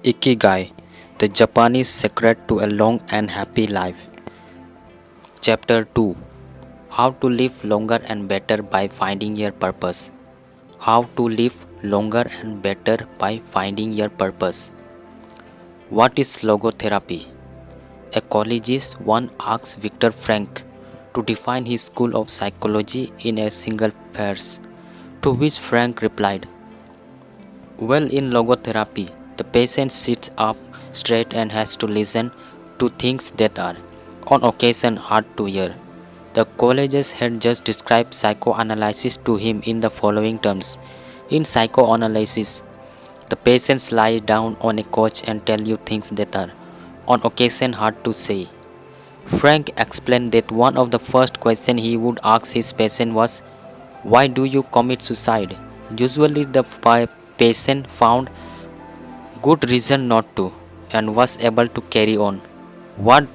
Ikigai, the Japanese secret to a long and happy life. Chapter 2: How to live longer and better by finding your purpose. How to live longer and better by finding your purpose. What is logotherapy? A college's one asked Viktor Frankl to define his school of psychology in a single verse, to which Frank replied, well, in logotherapy, the patient sits up straight and has to listen to things that are, on occasion, hard to hear. The colleges had just described psychoanalysis to him in the following terms. In psychoanalysis, the patients lie down on a couch and tell you things that are, on occasion, hard to say. Frank explained that one of the first questions he would ask his patient was, why do you commit suicide? Usually the patient found good reason not to and was able to carry on. What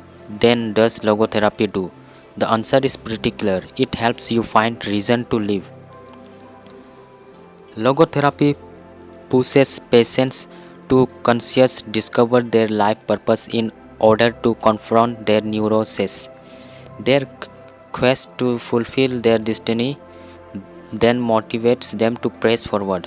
then does logotherapy do? The answer is pretty clear. It helps you find reason to live. Logotherapy pushes patients to consciously discover their life purpose in order to confront their neuroses. Their quest to fulfill their destiny then motivates them to press forward,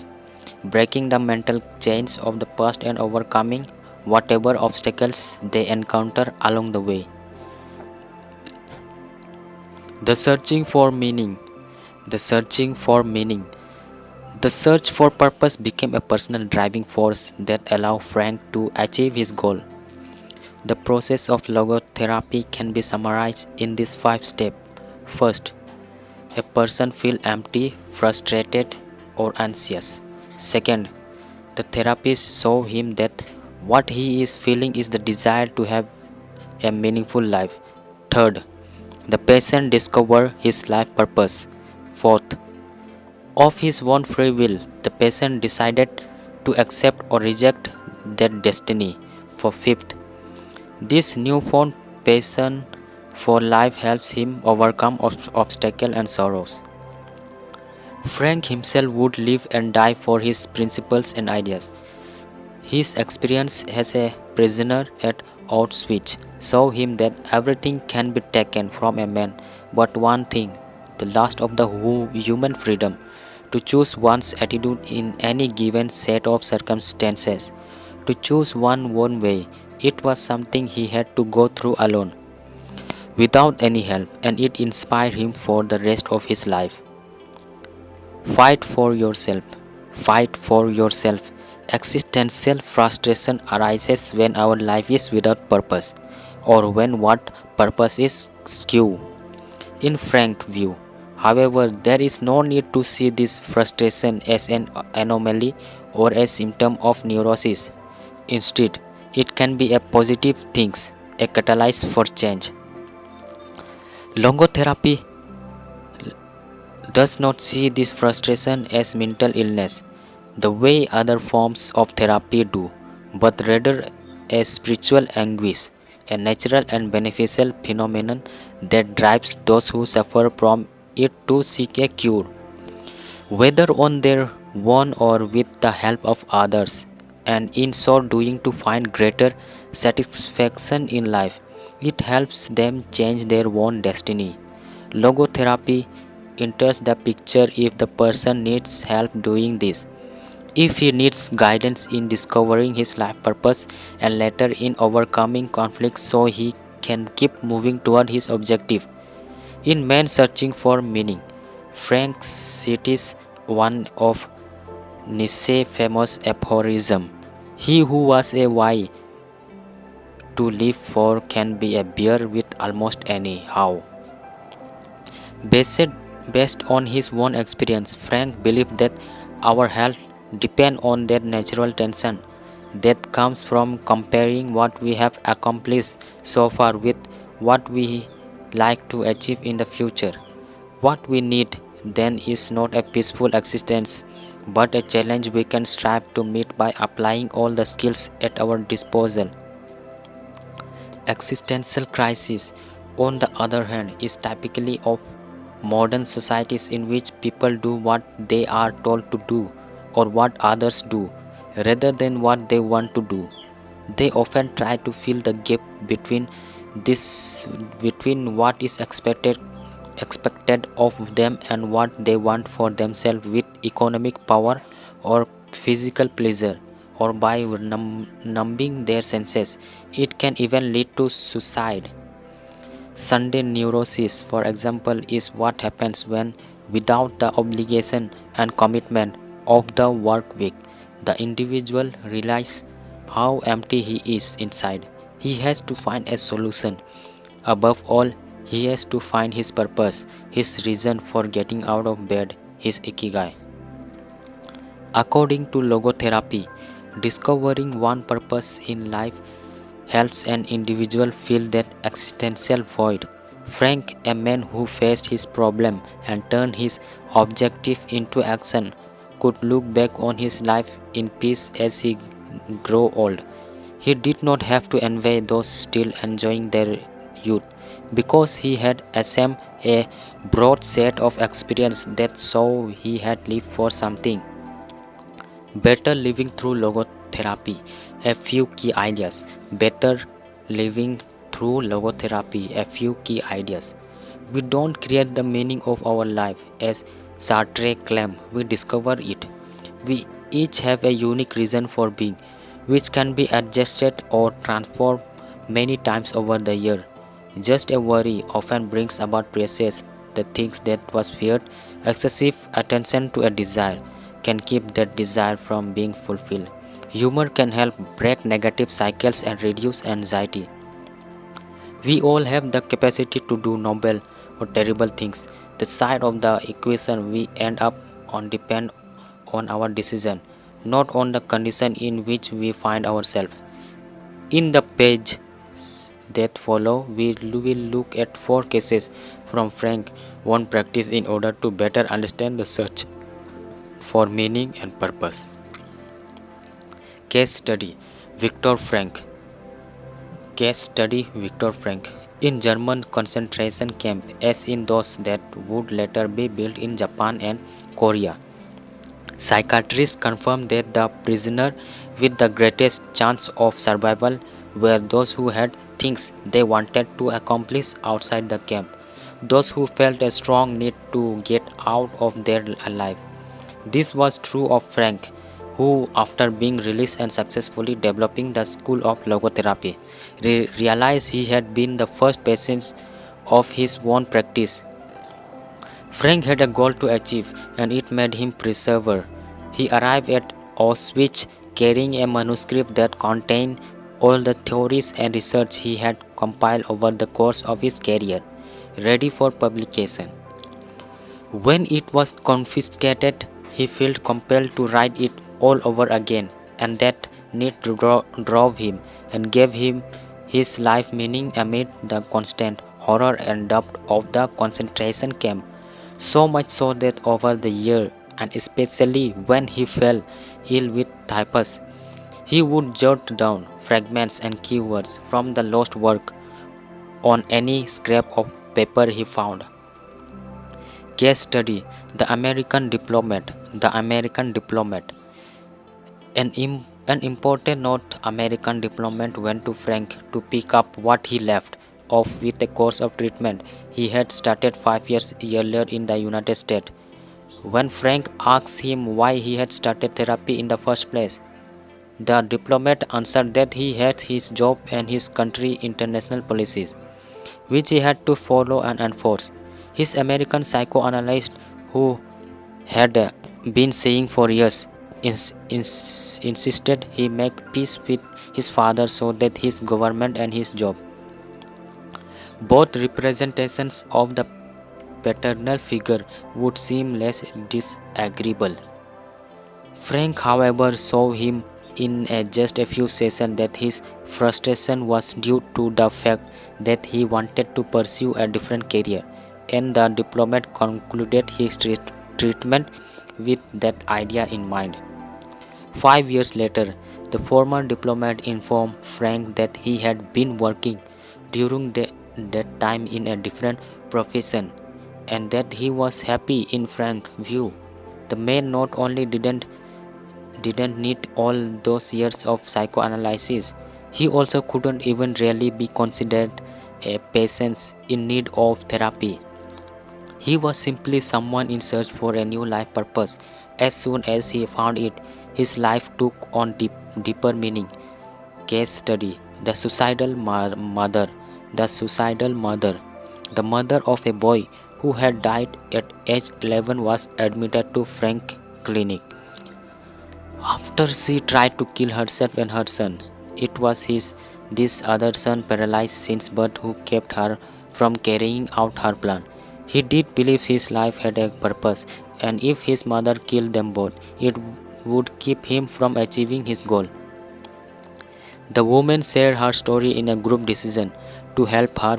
breaking the mental chains of the past and overcoming whatever obstacles they encounter along the way. The searching for meaning. The searching for meaning. The search for purpose became a personal driving force that allowed Frank to achieve his goal. The process of logotherapy can be summarized in these 5 steps. First, a person feels empty, frustrated, or anxious. Second, the therapist shows him that what he is feeling is the desire to have a meaningful life. Third, the patient discovers his life purpose. Fourth, of his own free will, the patient decided to accept or reject that destiny. For fifth, this newfound passion for life helps him overcome obstacles and sorrows. Frank himself would live and die for his principles and ideas. His experience as a prisoner at Auschwitz showed him that everything can be taken from a man but one thing, the last of the human freedom, to choose one's attitude in any given set of circumstances, to choose one's own way. It was something he had to go through alone, without any help, and it inspired him for the rest of his life. Fight for yourself. Fight for yourself. Existential frustration arises when our life is without purpose, or when what purpose is skewed. In Frank's view, however, there is no need to see this frustration as an anomaly or a symptom of neurosis. Instead, it can be a positive thing, a catalyst for change. Logotherapy does not see this frustration as mental illness, the way other forms of therapy do, but rather as spiritual anguish, a natural and beneficial phenomenon that drives those who suffer from it to seek a cure, whether on their own or with the help of others, and in so doing to find greater satisfaction in life. It helps them change their own destiny. Logotherapy enters the picture if the person needs help doing this, if he needs guidance in discovering his life purpose and later in overcoming conflicts so he can keep moving toward his objective. In Man Searching for Meaning, Frank cites one of Nietzsche's famous aphorism: he who was a why to live for can be a bear with almost any how. Based on his own experience, Frank believed that our health depends on that natural tension that comes from comparing what we have accomplished so far with what we like to achieve in the future. What we need then is not a peaceful existence, but a challenge we can strive to meet by applying all the skills at our disposal. Existential crisis, on the other hand, is typically of modern societies in which people do what they are told to do or what others do rather than what they want to do. They often try to fill the gap between this between what is expected of them and what they want for themselves with economic power or physical pleasure, or by numbing their senses. It can even lead to suicide. Sunday neurosis, for example, is what happens when, without the obligation and commitment of the work week, the individual realizes how empty he is inside. He has to find a solution. Above all, he has to find his purpose, his reason for getting out of bed, his ikigai. According to logotherapy, discovering one purpose in life helps an individual fill that existential void. Frank, a man who faced his problem and turned his objective into action, could look back on his life in peace as he grew old. He did not have to envy those still enjoying their youth, because he had assembled a broad set of experience that saw he had lived for something better. Living through logotherapy, a few key ideas. Better living through logotherapy, a few key ideas. We don't create the meaning of our life, as Sartre claimed, we discover it. We each have a unique reason for being, which can be adjusted or transformed many times over the year. Just a worry often brings about precious the things that was feared. Excessive attention to a desire can keep that desire from being fulfilled. Humor can help break negative cycles and reduce anxiety. We all have the capacity to do noble or terrible things. The side of the equation we end up on depend on our decision, not on the condition in which we find ourselves. In the page that follow, we will look at 4 cases from Frank one practice in order to better understand the search for meaning and purpose. Case study: Viktor Frank. Case study: Viktor Frank. In German concentration camp, as in those that would later be built in Japan and Korea, psychiatrists confirmed that the prisoners with the greatest chance of survival were those who had things they wanted to accomplish outside the camp, those who felt a strong need to get out of their life. This was true of Frank, who, after being released and successfully developing the school of logotherapy, realized he had been the first patient of his own practice. Frank had a goal to achieve, and it made him persevere. He arrived at Auschwitz carrying a manuscript that contained all the theories and research he had compiled over the course of his career, ready for publication. When it was confiscated, he felt compelled to write it all over again, and that need drove him and gave him his life meaning amid the constant horror and doubt of the concentration camp. So much so that over the year, and especially when he fell ill with typhus, he would jot down fragments and keywords from the lost work on any scrap of paper he found. Case study: The American Diplomat. The American Diplomat. An important note: American diplomat went to Frank to pick up what he left off with a course of treatment he had started 5 years earlier in the United States. When Frank asked him why he had started therapy in the first place, the diplomat answered that he had his job and his country's international policies, which he had to follow and enforce. His American psychoanalyst, who had been saying for years, insisted he make peace with his father so that his government and his job, both representations of the paternal figure, would seem less disagreeable. Frank, however, saw him in just a few sessions that his frustration was due to the fact that he wanted to pursue a different career, and the diplomat concluded his treatment with that idea in mind. 5 years later, the former diplomat informed Frank that he had been working during that time in a different profession, and that he was happy. In Frank's view, the man not only didn't need all those years of psychoanalysis, He also couldn't even really be considered a patient in need of therapy. He was simply someone in search for a new life purpose. As soon as he found it, his life took on deeper meaning. Case study: the suicidal mother. The suicidal mother. The mother of a boy who had died at age 11 was admitted to Frank Clinic after she tried to kill herself and her son. It was this other son, paralyzed since birth, who kept her from carrying out her plan. He did believe his life had a purpose, and if his mother killed them both, it would keep him from achieving his goal. The woman shared her story in a group decision. To help her,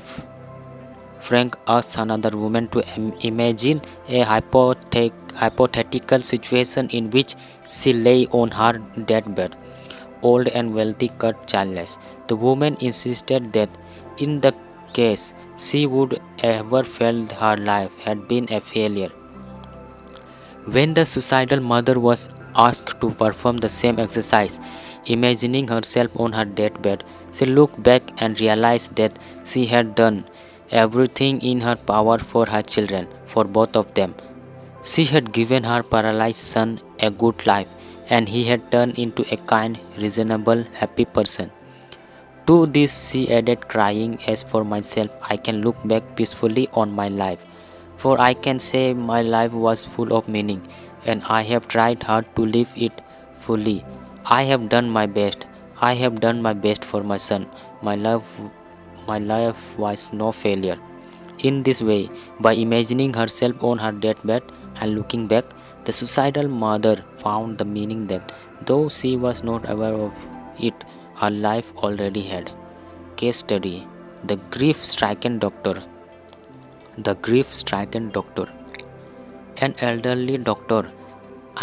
Frank asked another woman to imagine a hypothetical situation in which she lay on her deathbed, old and wealthy but childless. The woman insisted that in the case she would ever felt her life had been a failure. When the suicidal mother was asked to perform the same exercise, imagining herself on her deathbed, she looked back and realized that she had done everything in her power for her children, for both of them. She had given her paralyzed son a good life, and he had turned into a kind, reasonable, happy person. To this she added, crying, "As for myself, I can look back peacefully on my life, for I can say my life was full of meaning, and I have tried hard to live it fully. I have done my best. I have done my best for my son. My life was no failure." In this way, by imagining herself on her deathbed and looking back, the suicidal mother found the meaning that, though she was not aware of it, her life already had. Case study: the grief stricken doctor. The grief stricken doctor. An elderly doctor,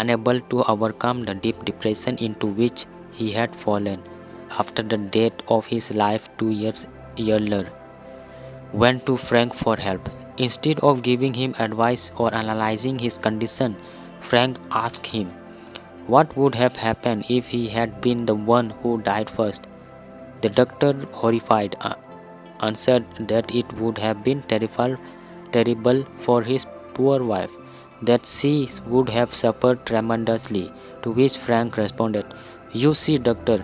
unable to overcome the deep depression into which he had fallen after the death of his life 2 years earlier, went to Frank for help. Instead of giving him advice or analyzing his condition, Frank asked him what would have happened if he had been the one who died first. The doctor, horrified, answered that it would have been terrible for his poor wife, that she would have suffered tremendously. To which Frank responded, "You see, doctor,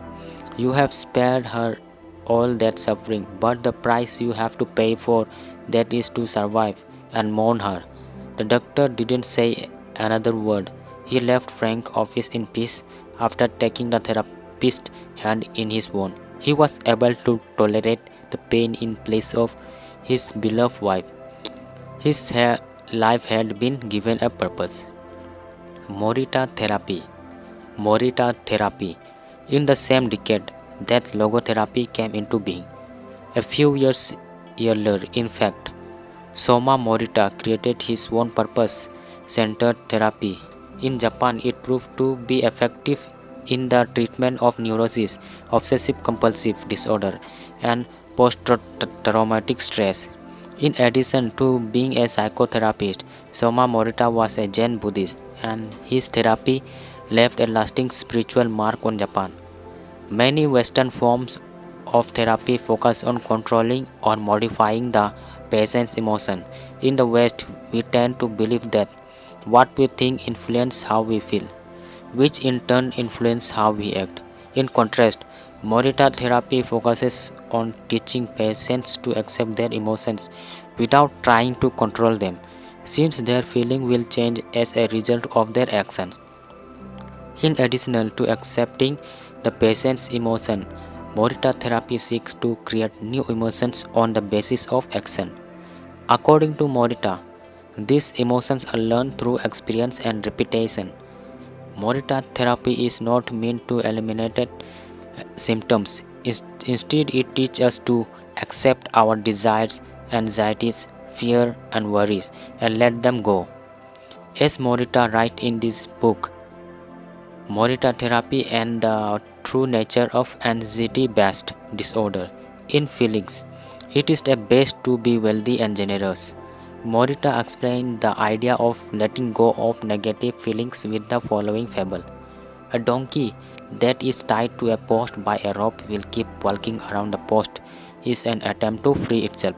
you have spared her all that suffering, but the price you have to pay for that is to survive and mourn her." The doctor didn't say another word. He left Frank's office in peace after taking the therapist's hand in his own. He was able to tolerate the pain in place of his beloved wife. His life had been given a purpose. Morita therapy. Morita therapy. In the same decade that logotherapy came into being, a few years earlier, in fact, Soma Morita created his own purpose-centered therapy. In Japan, it proved to be effective in the treatment of neurosis, obsessive-compulsive disorder, and post-traumatic stress. In addition to being a psychotherapist, Soma Morita was a Zen Buddhist, and his therapy left a lasting spiritual mark on Japan. Many Western forms of therapy focus on controlling or modifying the patient's emotion. In the West, we tend to believe that what we think influences how we feel, which in turn influences how we act. In contrast, Morita therapy focuses on teaching patients to accept their emotions without trying to control them, since their feeling will change as a result of their action. In addition to accepting the patient's emotion, Morita therapy seeks to create new emotions on the basis of action. According to Morita, these emotions are learned through experience and repetition. Morita therapy is not meant to eliminate symptoms. Instead, it teaches us to accept our desires, anxieties, fear, and worries and let them go. As Morita writes in this book, Morita therapy and the true nature of anxiety-based disorder. In feelings, it is a best to be wealthy and generous. Morita explained the idea of letting go of negative feelings with the following fable. A donkey that is tied to a post by a rope will keep walking around the post is an attempt to free itself,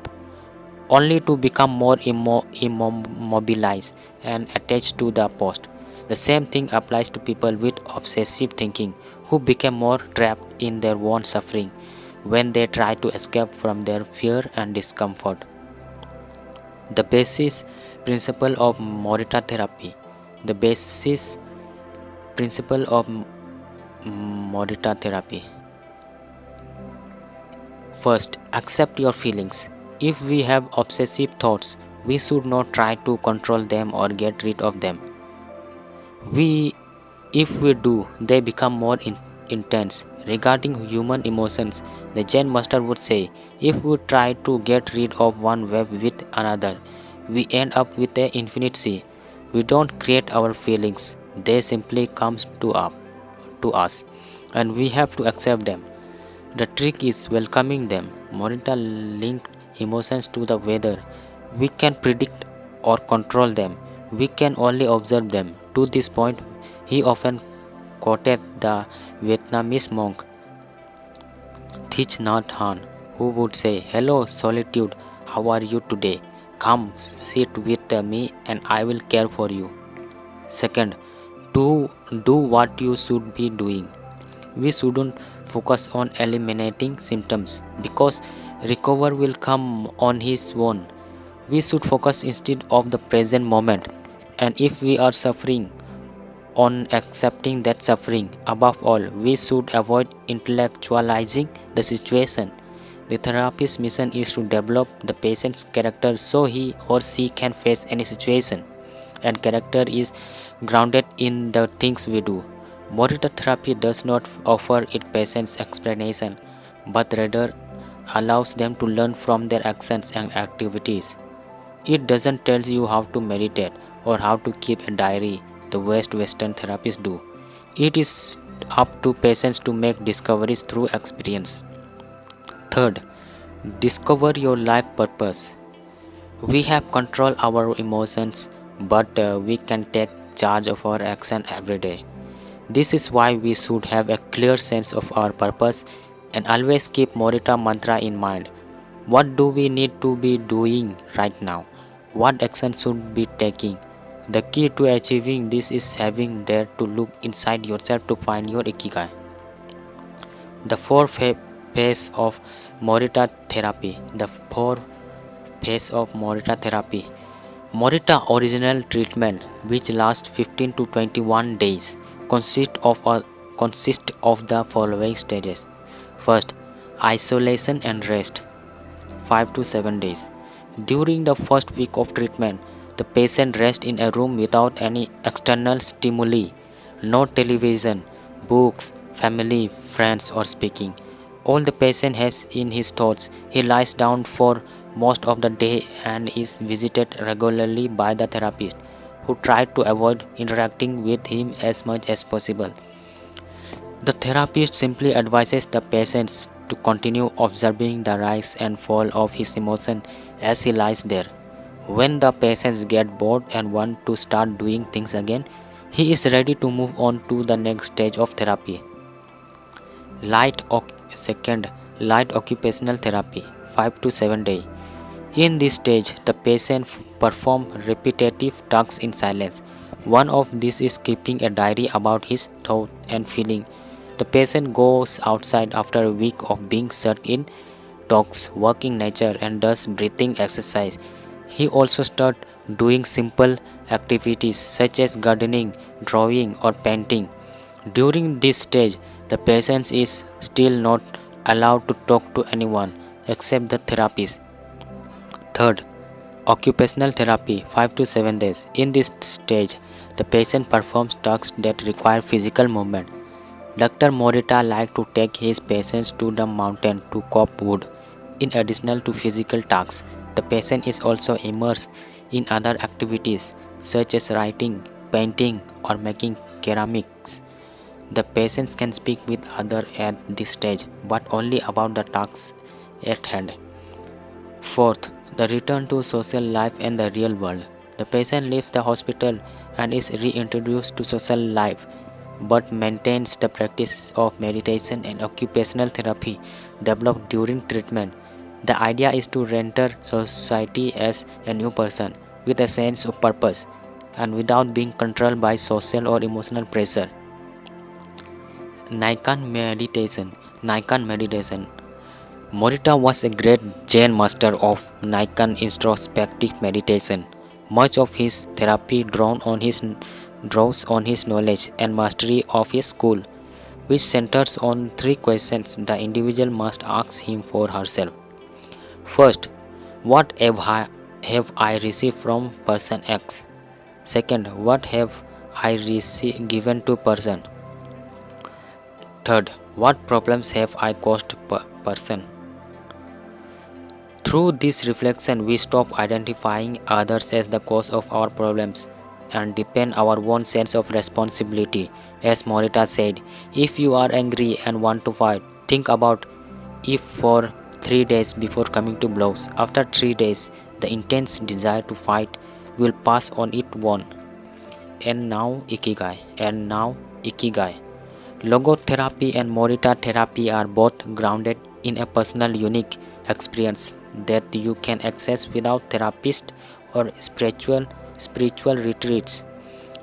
only to become more immobilized and attached to the post. The same thing applies to people with obsessive thinking who become more trapped in their own suffering when they try to escape from their fear and discomfort. The basis principle of Morita therapy. The basis principle of Morita therapy. First, accept your feelings. If we have obsessive thoughts, we should not try to control them or get rid of them. We, if we do, they become more intense. Regarding human emotions, the Zen master would say, if we try to get rid of one wave with another, we end up with an infinite sea. We don't create our feelings; they simply come to us, and we have to accept them. The trick is welcoming them. Morita linked emotions to the weather. We can predict or control them. We can only observe them. To this point, he often quoted the Vietnamese monk Thich Nhat Hanh, who would say, "Hello, solitude, how are you today? Come, sit with me and I will care for you." Second, do what you should be doing. We shouldn't focus on eliminating symptoms because recovery will come on its own. We should focus instead of the present moment, and if we are suffering, on accepting that suffering. Above all, we should avoid intellectualizing the situation. The therapist's mission is to develop the patient's character so he or she can face any situation, and character is grounded in the things we do. Morita therapy does not offer its patients explanation, but rather allows them to learn from their actions and activities. It doesn't tell you how to meditate or how to keep a diary the Western therapists do. It is up to patients to make discoveries through experience. Third, discover your life purpose. We have control our emotions, but we can take charge of our action every day. This is why we should have a clear sense of our purpose and always keep Morita mantra in mind. What do we need to be doing right now? What action should be taking? The key to achieving this is having dared to look inside yourself to find your ikigai. The phase of Morita therapy. The four phase of Morita therapy. Morita original treatment, which lasts 15 to 21 days, consists of the following stages. First, isolation and rest, 5 to 7 days. During the first week of treatment, the patient rests in a room without any external stimuli, no television, books, family, friends, or speaking. All the patient has in his thoughts. He lies down for most of the day and is visited regularly by the therapist, who try to avoid interacting with him as much as possible. The therapist simply advises the patient to continue observing the rise and fall of his emotion as he lies there. When the patients get bored and want to start doing things again, he is ready to move on to the next stage of therapy. Second, light occupational therapy, 5 to 7 days. In this stage, the patient performs repetitive tasks in silence. One of these is keeping a diary about his thoughts and feelings. The patient goes outside after a week of being shut in, talks, work in nature, and does breathing exercise. He also starts doing simple activities such as gardening, drawing, or painting. During this stage, the patient is still not allowed to talk to anyone except the therapist. Third, occupational therapy, 5 to 7 days. In this stage, the patient performs tasks that require physical movement. Dr. Morita likes to take his patients to the mountain to chop wood. In addition to physical tasks, the patient is also immersed in other activities such as writing, painting, or making ceramics. The patients can speak with others at this stage, but only about the tasks at hand. Fourth, the return to social life and the real world. The patient leaves the hospital and is reintroduced to social life but maintains the practice of meditation and occupational therapy developed during treatment. The idea is to enter society as a new person with a sense of purpose and without being controlled by social or emotional pressure. Naikan meditation. Naikan meditation. Morita was a great Jain master of Naikan introspective meditation. Much of his therapy draws on his knowledge and mastery of his school, which centers on three questions the individual must ask him for herself. First, what have I received from person X? Second, what have given to person? Third, what problems have I caused person? Through this reflection, we stop identifying others as the cause of our problems and deepen our own sense of responsibility. As Morita said, if you are angry and want to fight, think about if for 3 days before coming to blows. After 3 days, the intense desire to fight will pass on it won. And now Ikigai. And now Ikigai. Logotherapy and Morita therapy are both grounded in a personal unique experience that you can access without therapist or spiritual retreats.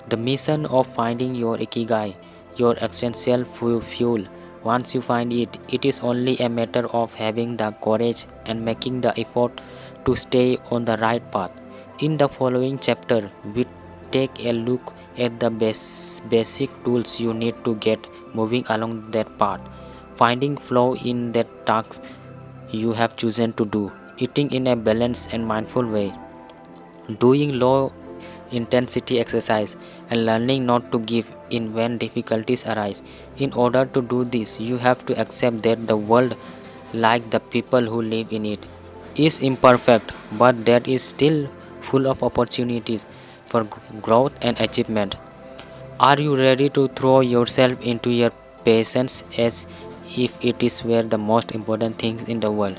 The mission of finding your ikigai, your essential fuel. Once you find it, it is only a matter of having the courage and making the effort to stay on the right path. In the following chapter, we take a look at the basic tools you need to get moving along that path, finding flow in that task you have chosen to do, eating in a balanced and mindful way, doing low intensity exercise, and learning not to give in when difficulties arise. In order to do this, you have to accept that the world, like the people who live in it, is imperfect, but that is still full of opportunities for growth and achievement. Are you ready to throw yourself into your patience as if it is where the most important things in the world?